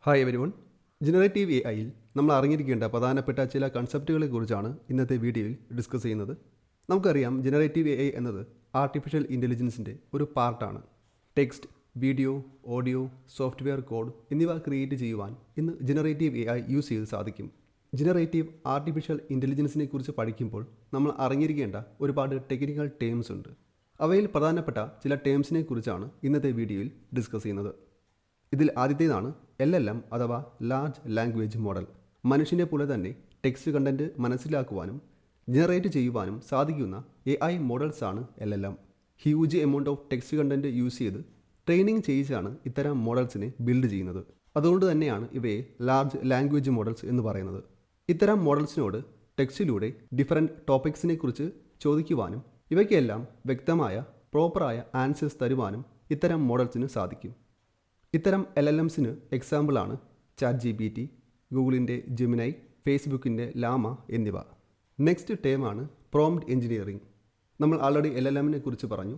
Hi everyone. Generative A ഐയിൽ നമ്മൾ അറിഞ്ഞിരിക്കേണ്ട പ്രധാനപ്പെട്ട ചില കൺസെപ്റ്റുകളെക്കുറിച്ചാണ് ഇന്നത്തെ വീഡിയോയിൽ ഡിസ്കസ് ചെയ്യുന്നത്. നമുക്കറിയാം, ജനറേറ്റീവ് എ ഐ എന്നത് ആർട്ടിഫിഷ്യൽ ഇൻ്റലിജൻസിൻ്റെ ഒരു പാർട്ടാണ്. Text, video, audio, software code എന്നിവ ക്രിയേറ്റ് ചെയ്യുവാൻ ഇന്ന് ജനറേറ്റീവ് എ ഐ യൂസ് ചെയ്ത് സാധിക്കും. ജനറേറ്റീവ് ആർട്ടിഫിഷ്യൽ ഇൻ്റലിജൻസിനെ കുറിച്ച് പഠിക്കുമ്പോൾ നമ്മൾ അറിഞ്ഞിരിക്കേണ്ട ഒരുപാട് ടെക്നിക്കൽ ടേംസ് ഉണ്ട്. അവയിൽ പ്രധാനപ്പെട്ട ചില ടേംസിനെ കുറിച്ചാണ് ഇന്നത്തെ വീഡിയോയിൽ ഡിസ്കസ് ചെയ്യുന്നത്. ഇതിൽ ആദ്യത്തേതാണ് LLM അഥവാ ലാർജ് ലാംഗ്വേജ് മോഡൽ. മനുഷ്യനെ പോലെ തന്നെ ടെക്സ്റ്റ് കണ്ടന്റ് മനസ്സിലാക്കുവാനും ജനറേറ്റ് ചെയ്യുവാനും സാധിക്കുന്ന AI മോഡൽസാണ് LLM. Huge amount of text content use ചെയ്ത് ട്രെയിനിങ് ചെയ്യിച്ചാണ് ഇത്തരം മോഡൽസിനെ ബിൽഡ് ചെയ്യുന്നത്. അതുകൊണ്ട് തന്നെയാണ് ഇവയെ ലാർജ് ലാംഗ്വേജ് മോഡൽസ് എന്ന് പറയുന്നത്. ഇത്തരം മോഡൽസിനോട് ടെക്സ്റ്റിലൂടെ ഡിഫറൻറ്റ് ടോപ്പിക്സിനെ കുറിച്ച് ചോദിക്കുവാനും ഇവയ്ക്കെല്ലാം വ്യക്തമായ പ്രോപ്പറായ ആൻസേഴ്സ് തരുവാനും ഇത്തരം മോഡൽസിന് സാധിക്കും. ഇത്തരം LLMസിന് എക്സാമ്പിളാണ് ChatGPT, ഗൂഗിളിൻ്റെ ജെമിനൈ, ഫേസ്ബുക്കിൻ്റെ ലാമ എന്നിവ. നെക്സ്റ്റ് ടേമാണ് പ്രോംപ്റ്റ് എഞ്ചിനീയറിംഗ്. നമ്മൾ ആൾറെഡി LLMനെ കുറിച്ച് പറഞ്ഞു.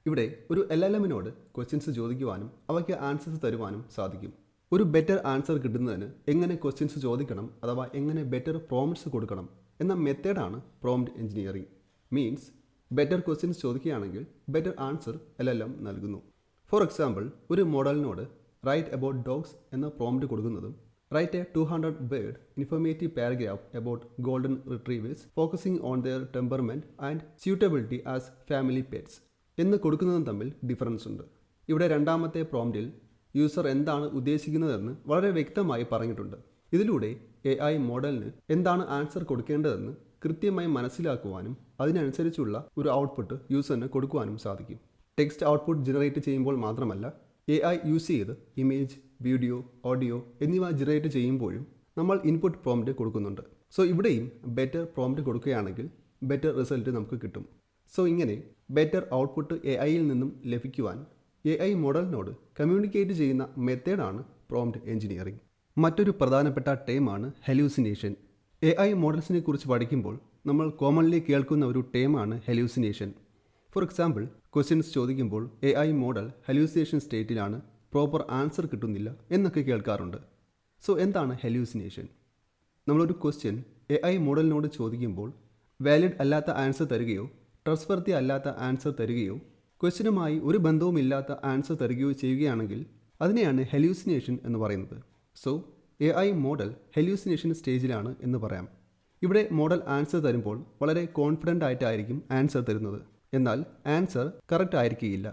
ഇവിടെ ഒരു LLMനോട് ക്വസ്റ്റ്യൻസ് ചോദിക്കുവാനും അവയ്ക്ക് ആൻസേഴ്സ് തരുവാനും സാധിക്കും. ഒരു ബെറ്റർ ആൻസർ കിട്ടുന്നതിന് എങ്ങനെ ക്വസ്റ്റ്യൻസ് ചോദിക്കണം അഥവാ എങ്ങനെ ബെറ്റർ പ്രോംപ്റ്റ്സ് കൊടുക്കണം എന്ന മെത്തേഡാണ് prompt engineering. Means better questions ചോദിക്കുകയാണെങ്കിൽ ബെറ്റർ ആൻസർ LLM നൽകുന്നു. ഫോർ എക്സാമ്പിൾ, ഒരു മോഡലിനോട് റൈറ്റ് അബൌട്ട് ഡോഗ്സ് എന്ന പ്രോംപ്റ്റ് കൊടുക്കുന്നതും write a 200 word informative paragraph about golden retrievers focusing on their temperament and suitability as family pets എന്ന് കൊടുക്കുന്നതും തമ്മിൽ difference ഉണ്ട്. ഇവിടെ രണ്ടാമത്തെ പ്രോംപ്റ്റിൽ യൂസർ എന്താണ് ഉദ്ദേശിക്കുന്നതെന്ന് വളരെ വ്യക്തമായി പറഞ്ഞിട്ടുണ്ട്. ഇതിലൂടെ AI മോഡലിന് എന്താണ് ആൻസർ കൊടുക്കേണ്ടതെന്ന് കൃത്യമായി മനസ്സിലാക്കുവാനും അതിനനുസരിച്ചുള്ള ഒരു ഔട്ട്പുട്ട് യൂസറിന് കൊടുക്കുവാനും സാധിക്കും. ടെക്സ്റ്റ് ഔട്ട്പുട്ട് ജനറേറ്റ് ചെയ്യുമ്പോൾ മാത്രമല്ല, AI യൂസ് ചെയ്ത് ഇമേജ്, വീഡിയോ, ഓഡിയോ എന്നിവ ജനറേറ്റ് ചെയ്യുമ്പോഴും നമ്മൾ ഇൻപുട്ട് പ്രോംപ്റ്റ് കൊടുക്കുന്നുണ്ട്. സോ ഇവിടെയും ബെറ്റർ പ്രോംപ്റ്റ് കൊടുക്കുകയാണെങ്കിൽ ബെറ്റർ റിസൾട്ട് നമുക്ക് കിട്ടും. സോ ഇങ്ങനെ ബെറ്റർ ഔട്ട്പുട്ട് AIയിൽ നിന്നും ലഭിക്കുവാൻ AI മോഡലിനോട് കമ്മ്യൂണിക്കേറ്റ് ചെയ്യുന്ന മെത്തേഡാണ് പ്രോംപ്റ്റ് എഞ്ചിനീയറിംഗ്. മറ്റൊരു പ്രധാനപ്പെട്ട ടേമാണ് ഹെലൂസിനേഷൻ. AI മോഡൽസിനെ കുറിച്ച് പഠിക്കുമ്പോൾ നമ്മൾ കോമൺലി കേൾക്കുന്ന ഒരു ടേമാണ് ഹെലൂസിനേഷൻ. ഫോർ എക്സാമ്പിൾ, ക്വസ്റ്റ്യൻസ് ചോദിക്കുമ്പോൾ AI മോഡൽ ഹെലൂസിനേഷൻ സ്റ്റേറ്റിലാണ്, പ്രോപ്പർ ആൻസർ കിട്ടുന്നില്ല എന്നൊക്കെ കേൾക്കാറുണ്ട്. സോ എന്താണ് ഹെലൂസിനേഷൻ? നമ്മളൊരു ക്വസ്റ്റ്യൻ AI മോഡലിനോട് ചോദിക്കുമ്പോൾ വാലിഡ് അല്ലാത്ത ആൻസർ തരികയോ ട്രസ്റ്റ്വർത്തി അല്ലാത്ത ആൻസർ തരികയോ ക്വസ്റ്റ്യനുമായി ഒരു ബന്ധവുമില്ലാത്ത ആൻസർ തരികയോ ചെയ്യുകയാണെങ്കിൽ അതിനെയാണ് ഹെലൂസിനേഷൻ എന്ന് പറയുന്നത്. സോ AI മോഡൽ ഹെലൂസിനേഷൻ സ്റ്റേജിലാണ് എന്ന് പറയാം. ഇവിടെ മോഡൽ ആൻസർ തരുമ്പോൾ വളരെ കോൺഫിഡൻ്റ് ആയിട്ടായിരിക്കും ആൻസർ തരുന്നത്. എന്നാൽ ആൻസർ കറക്റ്റ് ആയിരിക്കില്ല.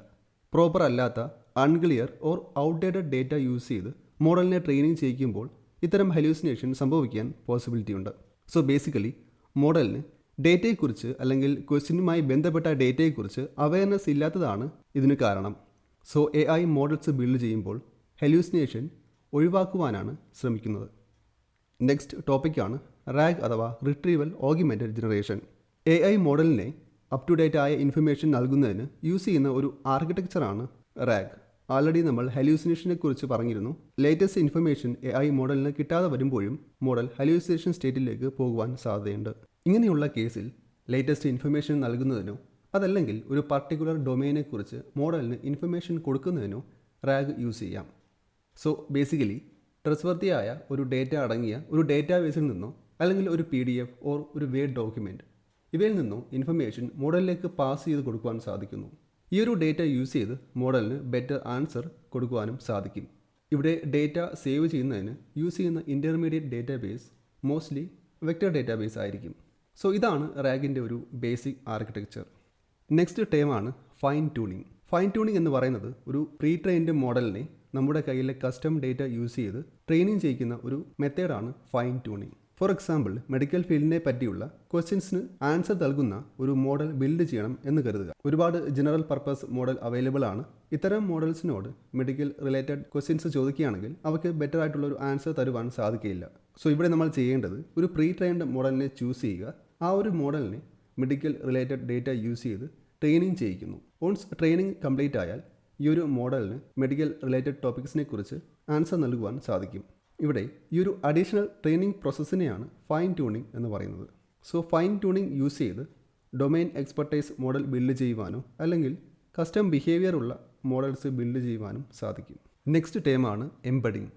പ്രോപ്പർ അല്ലാത്ത unclear or outdated data use ചെയ്ത് മോഡലിനെ ട്രെയിനിങ് ചെയ്യിക്കുമ്പോൾ ഇത്തരം ഹെലൂസിനേഷൻ സംഭവിക്കാൻ പോസിബിലിറ്റി ഉണ്ട്. സോ ബേസിക്കലി മോഡലിന് ഡേറ്റയെക്കുറിച്ച് അല്ലെങ്കിൽ ക്വസ്റ്റ്യനുമായി ബന്ധപ്പെട്ട ഡേറ്റയെക്കുറിച്ച് അവയർനെസ് ഇല്ലാത്തതാണ് ഇതിന് കാരണം. സോ AI മോഡൽസ് ബിൽഡ് ചെയ്യുമ്പോൾ ഹെലൂസിനേഷൻ ഒഴിവാക്കുവാനാണ് ശ്രമിക്കുന്നത്. നെക്സ്റ്റ് ടോപ്പിക്കാണ് റാഗ് അഥവാ റിട്രീവൽ ഓഗ്മെൻറ്റഡ് ജനറേഷൻ. AI മോഡലിനെ അപ് ടു ഡേറ്റ് ആയ ഇൻഫർമേഷൻ നൽകുന്നതിന് യൂസ് ചെയ്യുന്ന ഒരു ആർക്കിടെക്ചറാണ് റാഗ്. ആൾറെഡി നമ്മൾ ഹെലൂസിനേഷനെ കുറിച്ച് പറഞ്ഞിരുന്നു. ലേറ്റസ്റ്റ് ഇൻഫർമേഷൻ AI മോഡലിന് കിട്ടാതെ വരുമ്പോഴും മോഡൽ ഹെലൂസിനേഷൻ സ്റ്റേറ്റിലേക്ക് പോകുവാൻ സാധ്യതയുണ്ട്. ഇങ്ങനെയുള്ള കേസിൽ ലേറ്റസ്റ്റ് ഇൻഫർമേഷൻ നൽകുന്നതിനോ അതല്ലെങ്കിൽ ഒരു പർട്ടിക്കുലർ ഡൊമൈനെക്കുറിച്ച് മോഡലിന് ഇൻഫർമേഷൻ കൊടുക്കുന്നതിനോ റാഗ് യൂസ് ചെയ്യാം. സോ ബേസിക്കലി ട്രസ്റ്റ്വർത്തിയായ ഒരു ഡേറ്റ അടങ്ങിയ ഒരു ഡേറ്റാബേസിൽ നിന്നോ അല്ലെങ്കിൽ ഒരു PDF ഓർ ഒരു വേർഡ് ഡോക്യുമെൻറ്റ് ഇവയിൽ നിന്നോ ഇൻഫർമേഷൻ മോഡലിലേക്ക് പാസ് ചെയ്ത് കൊടുക്കുവാൻ സാധിക്കുന്നു. ഈ ഒരു ഡേറ്റ യൂസ് ചെയ്ത് മോഡലിന് ബെറ്റർ ആൻസർ കൊടുക്കുവാനും സാധിക്കും. ഇവിടെ ഡേറ്റ സേവ് ചെയ്യുന്നതിന് യൂസ് ചെയ്യുന്ന intermediate database mostly vector database ആയിരിക്കും. സോ ഇതാണ് റാഗിൻ്റെ ഒരു ബേസിക് ആർക്കിടെക്ചർ. നെക്സ്റ്റ് ടേമാണ് ഫൈൻ ട്യൂണിങ്. ഫൈൻ ട്യൂണിങ് എന്ന് പറയുന്നത് ഒരു പ്രീ ട്രെയിൻഡ് മോഡലിനെ നമ്മുടെ കയ്യിലെ കസ്റ്റം ഡേറ്റ യൂസ് ചെയ്ത് ട്രെയിനിങ് ചെയ്യിക്കുന്ന ഒരു മെത്തേഡാണ് fine tuning. For example, medical ഫീൽഡിനെ പറ്റിയുള്ള ക്വസ്റ്റ്യൻസിന് ആൻസർ നൽകുന്ന ഒരു മോഡൽ ബിൽഡ് ചെയ്യണം എന്ന് കരുതുക. ഒരുപാട് ജനറൽ പർപ്പസ് മോഡൽ അവൈലബിൾ ആണ്. ഇത്തരം മോഡൽസിനോട് മെഡിക്കൽ റിലേറ്റഡ് ക്വസ്റ്റ്യൻസ് ചോദിക്കുകയാണെങ്കിൽ അവർക്ക് ബെറ്റർ ആയിട്ടുള്ള ഒരു ആൻസർ തരുവാൻ സാധിക്കില്ല. സോ ഇവിടെ നമ്മൾ ചെയ്യേണ്ടത് ഒരു പ്രീ ട്രെയിൻഡ് മോഡലിനെ ചൂസ് ചെയ്യുക. ആ ഒരു മോഡലിനെ മെഡിക്കൽ റിലേറ്റഡ് ഡേറ്റ യൂസ് ചെയ്ത് ട്രെയിനിങ് ചെയ്യിക്കുന്നു. വൺസ് ട്രെയിനിങ് കംപ്ലീറ്റ് ആയാൽ ഈ ഒരു മോഡലിന് മെഡിക്കൽ റിലേറ്റഡ് ടോപ്പിക്സിനെ കുറിച്ച് ആൻസർ നൽകുവാൻ സാധിക്കും. ഇവിടെ ഈ ഒരു അഡീഷണൽ ട്രെയിനിങ് പ്രോസസ്സിനെയാണ് ഫൈൻ ട്യൂണിങ് എന്ന് പറയുന്നത്. സോ ഫൈൻ ട്യൂണിങ് യൂസ് ചെയ്ത് ഡൊമൈൻ എക്സ്പെർട്ടൈസ് മോഡൽ ബിൽഡ് ചെയ്യുവാനോ അല്ലെങ്കിൽ കസ്റ്റം ബിഹേവിയർ ഉള്ള മോഡൽസ് ബിൽഡ് ചെയ്യുവാനും സാധിക്കും. നെക്സ്റ്റ് ടേമാണ് എംബഡിങ്.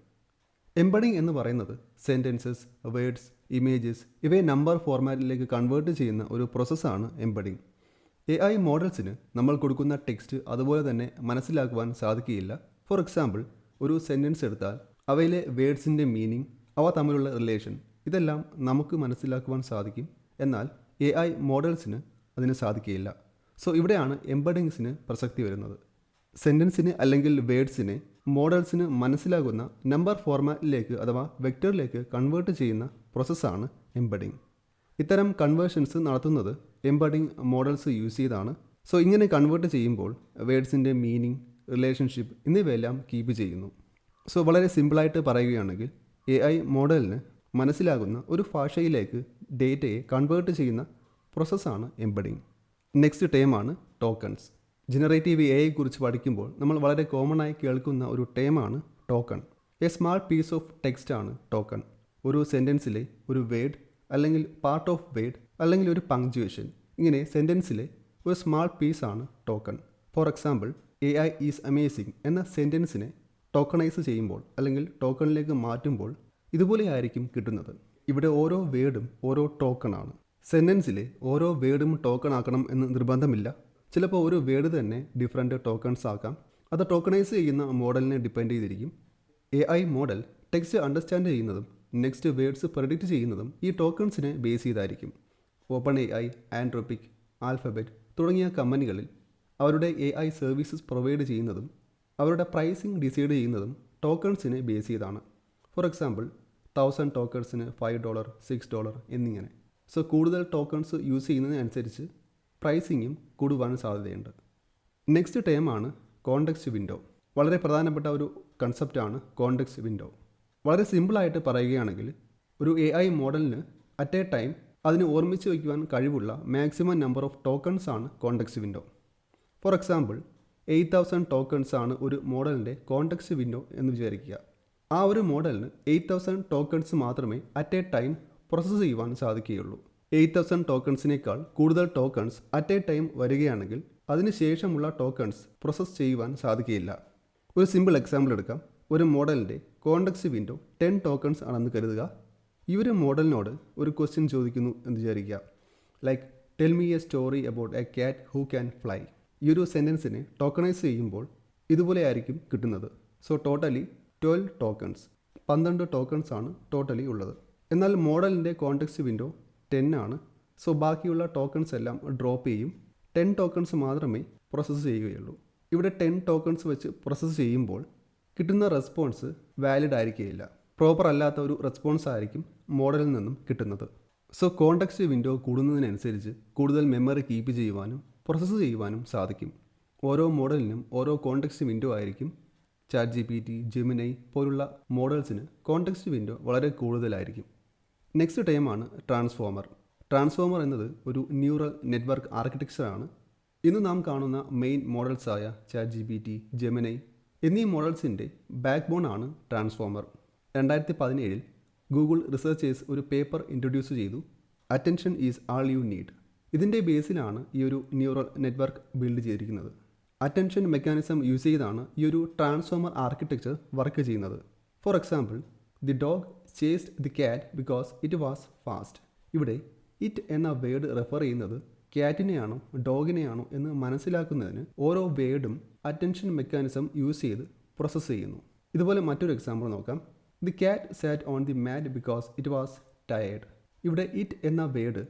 എംബഡിംഗ് എന്ന് പറയുന്നത് സെൻറ്റൻസസ്, വേർഡ്സ്, ഇമേജസ് ഇവയെ നമ്പർ ഫോർമാറ്റിലേക്ക് കൺവേർട്ട് ചെയ്യുന്ന ഒരു പ്രോസസ്സാണ് എംബഡിംഗ്. AI മോഡൽസിന് നമ്മൾ കൊടുക്കുന്ന ടെക്സ്റ്റ് അതുപോലെ തന്നെ മനസ്സിലാക്കുവാൻ സാധിക്കുകയില്ല. ഫോർ എക്സാമ്പിൾ, ഒരു സെൻറ്റൻസ് എടുത്താൽ അവയിലെ വേർഡ്സിൻ്റെ മീനിങ്, അവ തമ്മിലുള്ള റിലേഷൻ ഇതെല്ലാം നമുക്ക് മനസ്സിലാക്കുവാൻ സാധിക്കും. എന്നാൽ AI മോഡൽസിന് അതിന് സാധിക്കുകയില്ല. സോ ഇവിടെയാണ് എംബഡിങ്സിന് പ്രസക്തി വരുന്നത്. സെൻറ്റൻസിന് അല്ലെങ്കിൽ വേർഡ്സിനെ മോഡൽസിന് മനസ്സിലാകുന്ന നമ്പർ ഫോർമാറ്റിലേക്ക് അഥവാ വെക്ടറിലേക്ക് കൺവേർട്ട് ചെയ്യുന്ന പ്രോസസ്സാണ് എംബഡിംഗ്. ഇത്തരം കൺവേർഷൻസ് നടത്തുന്നത് എംബഡിംഗ് മോഡൽസ് യൂസ് ചെയ്താണ്. സോ ഇങ്ങനെ കൺവേർട്ട് ചെയ്യുമ്പോൾ വേർഡ്സിൻ്റെ മീനിങ്, റിലേഷൻഷിപ്പ് എന്നിവയെല്ലാം കീപ്പ് ചെയ്യുന്നു. സോ വളരെ സിമ്പിളായിട്ട് പറയുകയാണെങ്കിൽ AI മോഡലിന് മനസ്സിലാകുന്ന ഒരു ഭാഷയിലേക്ക് ഡേറ്റയെ കൺവേർട്ട് ചെയ്യുന്ന പ്രോസസ്സാണ് എംബഡിംഗ്. നെക്സ്റ്റ് ടേമാണ് ടോക്കൺസ്. ജനറേറ്റീവ് AI കുറിച്ച് പഠിക്കുമ്പോൾ നമ്മൾ വളരെ കോമൺ ആയി കേൾക്കുന്ന ഒരു ടേമാണ് token. A small piece of text ആണ് ടോക്കൺ. ഒരു സെൻറ്റൻസിലെ ഒരു വേർഡ് അല്ലെങ്കിൽ പാർട്ട് ഓഫ് വേർഡ് അല്ലെങ്കിൽ ഒരു പങ്ക്ച്വേഷൻ, ഇങ്ങനെ സെൻറ്റൻസിലെ ഒരു സ്മാൾ പീസാണ് token. For example, AI is amazing എന്ന സെൻറ്റൻസിനെ ടോക്കണൈസ് ചെയ്യുമ്പോൾ അല്ലെങ്കിൽ ടോക്കണിലേക്ക് മാറ്റുമ്പോൾ ഇതുപോലെ ആയിരിക്കും കിട്ടുന്നത്. ഇവിടെ ഓരോ വേർഡും ഓരോ ടോക്കണാണ്. സെൻറ്റൻസിലെ ഓരോ വേർഡും ടോക്കൺ ആക്കണം എന്ന് നിർബന്ധമില്ല. ചിലപ്പോൾ ഒരു വേർഡ് തന്നെ ഡിഫറെൻറ്റ് ടോക്കൺസ് ആക്കാം. അത് ടോക്കണൈസ് ചെയ്യുന്ന മോഡലിനെ ഡിപ്പെൻഡ് ചെയ്തിരിക്കും. AI മോഡൽ ടെക്സ്റ്റ് അണ്ടർസ്റ്റാൻഡ് ചെയ്യുന്നതും നെക്സ്റ്റ് വേർഡ്സ് പ്രെഡിക്റ്റ് ചെയ്യുന്നതും ഈ ടോക്കൺസിനെ ബേസ് ചെയ്തായിരിക്കും. OpenAI, ആൻഡ്രോപിക്, ആൽഫബറ്റ് തുടങ്ങിയ കമ്പനികളിൽ അവരുടെ AI സർവീസസ് പ്രൊവൈഡ് ചെയ്യുന്നതും അവരുടെ പ്രൈസിംഗ് ഡിസൈഡ് ചെയ്യുന്നതും ടോക്കൺസിനെ ബേസ് ചെയ്താണ്. ഫോർ എക്സാമ്പിൾ, 1000 ടോക്കൺസിന് $5, $6 എന്നിങ്ങനെ. സോ കൂടുതൽ ടോക്കൺസ് യൂസ് ചെയ്യുന്നതിനനുസരിച്ച് പ്രൈസിങ്ങും കൂടുവാൻ സാധ്യതയുണ്ട്. നെക്സ്റ്റ് ടേമാണ് കോണ്ടെക്സ്റ്റ് വിൻഡോ. വളരെ പ്രധാനപ്പെട്ട ഒരു കൺസെപ്റ്റാണ് കോണ്ടെക്സ്റ്റ് വിൻഡോ. വളരെ സിമ്പിളായിട്ട് പറയുകയാണെങ്കിൽ ഒരു AI മോഡലിന് അറ്റ് എ ടൈം അതിന് ഓർമ്മിച്ച് വയ്ക്കുവാൻ കഴിവുള്ള മാക്സിമം നമ്പർ ഓഫ് ടോക്കൺസ് ആണ് context window. For example, 8000 tokens ആണ് ഒരു മോഡലിൻ്റെ കോണ്ടെക്സ്റ്റ് വിൻഡോ എന്ന് വിചാരിക്കുക. ആ ഒരു മോഡലിന് 8000 ടോക്കൺസ് മാത്രമേ അറ്റ് എ ടൈം പ്രോസസ്സ് ചെയ്യുവാൻ സാധിക്കുകയുള്ളൂ. 8000 ടോക്കൺസിനേക്കാൾ കൂടുതൽ ടോക്കൺസ് അറ്റ് എ ടൈം വരികയാണെങ്കിൽ അതിന് ശേഷമുള്ള ടോക്കൺസ് പ്രോസസ്സ് ചെയ്യുവാൻ സാധിക്കുകയില്ല. ഒരു സിമ്പിൾ എക്സാമ്പിൾ എടുക്കാം. ഒരു മോഡലിൻ്റെ കോണ്ടെക്സ്റ്റ് വിൻഡോ 10 ടോക്കൺസ് ആണെന്ന് കരുതുക. ഈ ഒരു മോഡലിനോട് ഒരു ക്വസ്റ്റ്യൻ ചോദിക്കുന്നു എന്ന് വിചാരിക്കുക. Like, tell me A story about A cat who can fly. ഈ ഒരു സെൻറ്റൻസിനെ ടോക്കണൈസ് ചെയ്യുമ്പോൾ ഇതുപോലെ ആയിരിക്കും കിട്ടുന്നത്. സോ ടോട്ടലി 12 ടോക്കൺസ്, 12 ടോക്കൺസ് ആണ് ടോട്ടലി ഉള്ളത്. എന്നാൽ മോഡലിൻ്റെ കോണ്ടെക്സ്റ്റ് വിൻഡോ 10 ആണ്. സോ ബാക്കിയുള്ള ടോക്കൺസ് എല്ലാം ഡ്രോപ്പ് ചെയ്യും. 10 ടോക്കൺസ് മാത്രമേ പ്രോസസ്സ് ചെയ്യുകയുള്ളൂ. ഇവിടെ 10 ടോക്കൺസ് വെച്ച് പ്രോസസ്സ് ചെയ്യുമ്പോൾ കിട്ടുന്ന റെസ്പോൺസ് വാലിഡ് ആയിരിക്കുകയില്ല. പ്രോപ്പർ അല്ലാത്ത ഒരു റെസ്പോൺസ് ആയിരിക്കും മോഡലിൽ നിന്നും കിട്ടുന്നത്. സോ കോണ്ടെക്സ്റ്റ് വിൻഡോ കൂടുന്നതിനനുസരിച്ച് കൂടുതൽ മെമ്മറി കീപ്പ് ചെയ്യുവാനും പ്രോസസ്സ് ചെയ്യുവാനും സാധിക്കും. ഓരോ മോഡലിനും ഓരോ കോണ്ടെക്സ്റ്റ് വിൻഡോ ആയിരിക്കും. ChatGPT, Gemini പോലുള്ള മോഡൽസിന് കോണ്ടെക്സ്റ്റ് വിൻഡോ വളരെ കൂടുതലായിരിക്കും. നെക്സ്റ്റ് ടൈമാണ് ട്രാൻസ്ഫോമർ. ട്രാൻസ്ഫോമർ എന്നത് ഒരു ന്യൂറൽ നെറ്റ്വർക്ക് ആർക്കിടെക്ചറാണ്. ഇന്ന് നാം കാണുന്ന മെയിൻ മോഡൽസായ ChatGPT, Gemini എന്നീ മോഡൽസിൻ്റെ ബാക്ക് ബോൺ ആണ് ട്രാൻസ്ഫോമർ. 2017 ഗൂഗിൾ റിസർച്ചേഴ്സ് ഒരു പേപ്പർ ഇൻട്രൊഡ്യൂസ് ചെയ്തു. Attention is all you need. ഇതിൻ്റെ ബേസിലാണ് ഈ ഒരു ന്യൂറൽ നെറ്റ്വർക്ക് ബിൽഡ് ചെയ്തിരിക്കുന്നത്. അറ്റൻഷൻ മെക്കാനിസം യൂസ് ചെയ്താണ് ഈ ഒരു ട്രാൻസ്ഫോമർ ആർക്കിടെക്ചർ വർക്ക് ചെയ്യുന്നത്. For example, the dog chased the cat because it was fast. ഇവിടെ ഇറ്റ് എന്ന വേർഡ് റെഫർ ചെയ്യുന്നത് ക്യാറ്റിനെയാണോ ഡോഗിനെയാണോ എന്ന് മനസ്സിലാക്കുന്നതിന് ഓരോ വേർഡും അറ്റൻഷൻ മെക്കാനിസം യൂസ് ചെയ്ത് പ്രോസസ്സ് ചെയ്യുന്നു. ഇതുപോലെ മറ്റൊരു എക്സാമ്പിൾ നോക്കാം. The cat sat on the mat because it was tired. ഇവിടെ ഇറ്റ് എന്ന വേർഡ്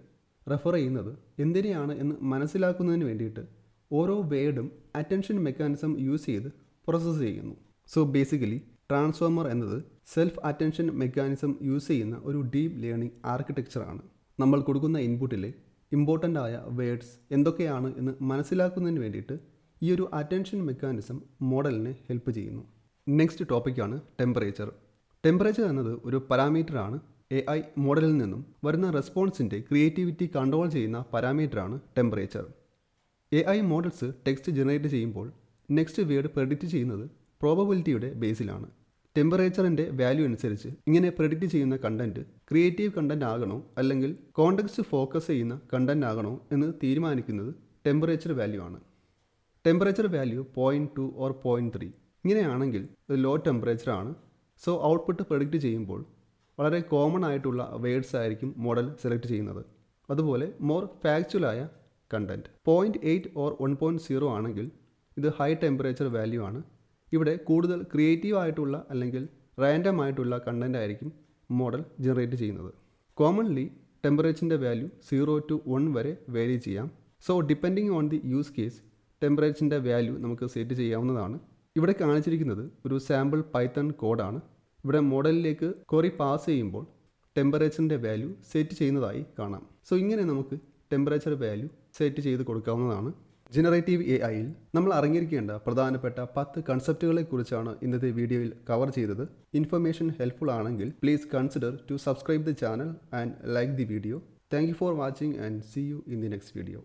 റെഫർ ചെയ്യുന്നത് എന്തിനെയാണ് എന്ന് മനസ്സിലാക്കുന്നതിന് വേണ്ടിയിട്ട് ഓരോ വേർഡും അറ്റൻഷൻ മെക്കാനിസം യൂസ് ചെയ്ത് പ്രോസസ്സ് ചെയ്യുന്നു. സോ ബേസിക്കലി ട്രാൻസ്ഫോമർ എന്നത് സെൽഫ് അറ്റൻഷൻ മെക്കാനിസം യൂസ് ചെയ്യുന്ന ഒരു ഡീപ്പ് ലേണിംഗ് ആർക്കിടെക്ചറാണ്. നമ്മൾ കൊടുക്കുന്ന ഇൻപുട്ടിലെ ഇമ്പോർട്ടൻ്റ് ആയ വേർഡ്സ് എന്തൊക്കെയാണ് എന്ന് മനസ്സിലാക്കുന്നതിന് വേണ്ടിയിട്ട് ഈ ഒരു അറ്റൻഷൻ മെക്കാനിസം മോഡലിനെ ഹെൽപ്പ് ചെയ്യുന്നു. നെക്സ്റ്റ് ടോപ്പിക്കാണ് ടെമ്പറേച്ചർ. ടെമ്പറേച്ചർ എന്നത് ഒരു പാരാമീറ്ററാണ്. AI മോഡലിൽ നിന്നും വരുന്ന റെസ്പോൺസിൻ്റെ ക്രിയേറ്റിവിറ്റി കൺട്രോൾ ചെയ്യുന്ന പാരാമീറ്ററാണ് temperature. AI models text generate ചെയ്യുമ്പോൾ നെക്സ്റ്റ് വേർഡ് പ്രെഡിക്റ്റ് ചെയ്യുന്നത് പ്രോബബിലിറ്റിയുടെ ബേസിലാണ്. ടെമ്പറേച്ചറിൻ്റെ വാല്യൂ അനുസരിച്ച് ഇങ്ങനെ പ്രെഡിക്റ്റ് ചെയ്യുന്ന കണ്ടൻറ്റ് ക്രിയേറ്റീവ് കണ്ടൻറ്റ് ആകണോ അല്ലെങ്കിൽ കോണ്ടെക്സ്റ്റ് ഫോക്കസ് ചെയ്യുന്ന കണ്ടൻറ്റ് ആകണോ എന്ന് തീരുമാനിക്കുന്നത് ടെമ്പറേച്ചർ വാല്യൂ ആണ്. ടെമ്പറേച്ചർ വാല്യൂ 0.2 ഓർ 0.3 ഇങ്ങനെയാണെങ്കിൽ അത് ലോ ടെമ്പറേച്ചർ ആണ്. സോ ഔട്ട്പുട്ട് പ്രൊഡിക്റ്റ് ചെയ്യുമ്പോൾ വളരെ കോമൺ ആയിട്ടുള്ള വേർഡ്സ് ആയിരിക്കും മോഡൽ സെലക്ട് ചെയ്യുന്നത്. അതുപോലെ മോർ ഫാക്ച്വലായ കണ്ടൻറ്റ് 0.8 ഓർ 1.0 ആണെങ്കിൽ ഇത് ഹൈ ടെമ്പറേച്ചർ വാല്യൂ ആണ്. ഇവിടെ കൂടുതൽ ക്രിയേറ്റീവ് ആയിട്ടുള്ള അല്ലെങ്കിൽ റാൻഡം ആയിട്ടുള്ള കണ്ടൻറ്റ് ആയിരിക്കും മോഡൽ ജനറേറ്റ് ചെയ്യുന്നത്. കോമൺലി ടെമ്പറേച്ചറിൻ്റെ വാല്യൂ 0 to 1 വരെ വേരി ചെയ്യാം. So depending on the use case ടെമ്പറേച്ചറിൻ്റെ വാല്യൂ നമുക്ക് സെറ്റ് ചെയ്യാവുന്നതാണ്. ഇവിടെ കാണിച്ചിരിക്കുന്നത് ഒരു സാമ്പിൾ പൈത്തൺ കോഡാണ്. ഇവിടെ മോഡലിലേക്ക് ക്വറി പാസ് ചെയ്യുമ്പോൾ ടെമ്പറേച്ചറിൻ്റെ വാല്യൂ സെറ്റ് ചെയ്യുന്നതായി കാണാം. സോ ഇങ്ങനെ നമുക്ക് ടെമ്പറേച്ചർ വാല്യൂ സെറ്റ് ചെയ്ത് കൊടുക്കാവുന്നതാണ്. ജനറേറ്റീവ് AI-യിൽ നമ്മൾ അറിഞ്ഞിരിക്കേണ്ട പ്രധാനപ്പെട്ട 10 കൺസെപ്റ്റുകളെ കുറിച്ചാണ് ഇന്നത്തെ വീഡിയോയിൽ കവർ ചെയ്തത്. ഇൻഫർമേഷൻ ഹെൽപ്ഫുൾ ആണെങ്കിൽ please consider to subscribe the channel and like the video. Thank you for watching and see you in the next video.